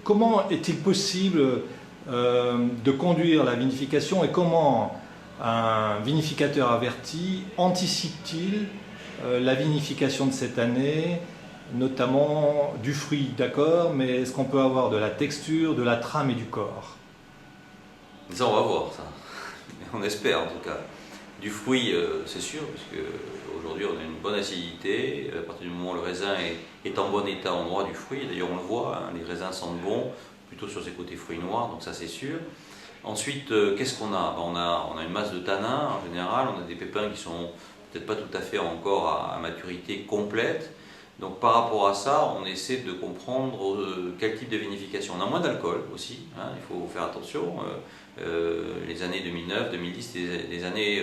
Comment est-il possible de conduire la vinification et comment un vinificateur averti anticipe-t-il la vinification de cette année, notamment du fruit, d'accord, mais est-ce qu'on peut avoir de la texture, de la trame et du corps? Ça, on va voir ça. On espère en tout cas. Du fruit, c'est sûr, parce qu'aujourd'hui on a une bonne acidité. À partir du moment où le raisin est en bon état, on aura du fruit. D'ailleurs, on le voit, hein, les raisins sentent bon, plutôt sur ses côtés fruits noirs, donc ça c'est sûr. Ensuite, qu'est-ce qu'on a? On a une masse de tanins en général, on a des pépins qui sont peut-être pas tout à fait encore à maturité complète. Donc par rapport à ça, on essaie de comprendre quel type de vinification. On a moins d'alcool aussi, hein, il faut faire attention. Les années 2009, 2010, c'est des années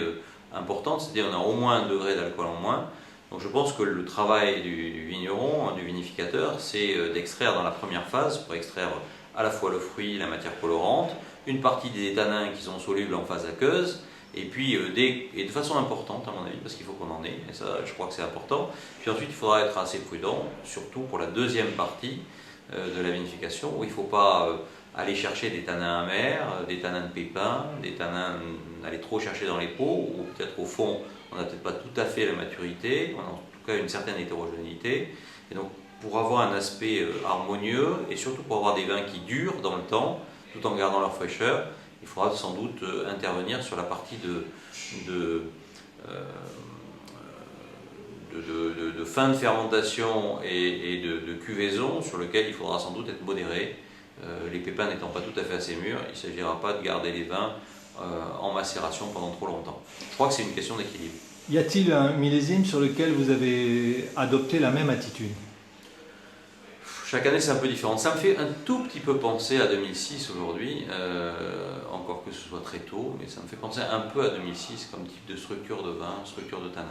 importantes, c'est-à-dire on a au moins 1 degré d'alcool en moins. Donc je pense que le travail du vigneron, du vinificateur, c'est d'extraire dans la première phase, pour extraire à la fois le fruit, la matière colorante, une partie des tanins qui sont solubles en phase aqueuse, et puis et de façon importante à mon avis, parce qu'il faut qu'on en ait, et ça je crois que c'est important. Puis ensuite il faudra être assez prudent, surtout pour la deuxième partie de la vinification, où il ne faut pas aller chercher des tanins amers, des tanins de pépins, des tanins, aller trop chercher dans les pots, ou peut-être au fond on n'a peut-être pas tout à fait la maturité, on a en tout cas une certaine hétérogénéité, et donc pour avoir un aspect harmonieux, et surtout pour avoir des vins qui durent dans le temps, tout en gardant leur fraîcheur, il faudra sans doute intervenir sur la partie de fin de fermentation et de cuvaison, sur lequel il faudra sans doute être modéré. Les pépins n'étant pas tout à fait assez mûrs, il ne s'agira pas de garder les vins en macération pendant trop longtemps. Je crois que c'est une question d'équilibre. Y a-t-il un millésime sur lequel vous avez adopté la même attitude? Chaque année c'est un peu différent. Ça me fait un tout petit peu penser à 2006 aujourd'hui, encore que ce soit très tôt, mais ça me fait penser un peu à 2006 comme type de structure de vin, structure de tanin.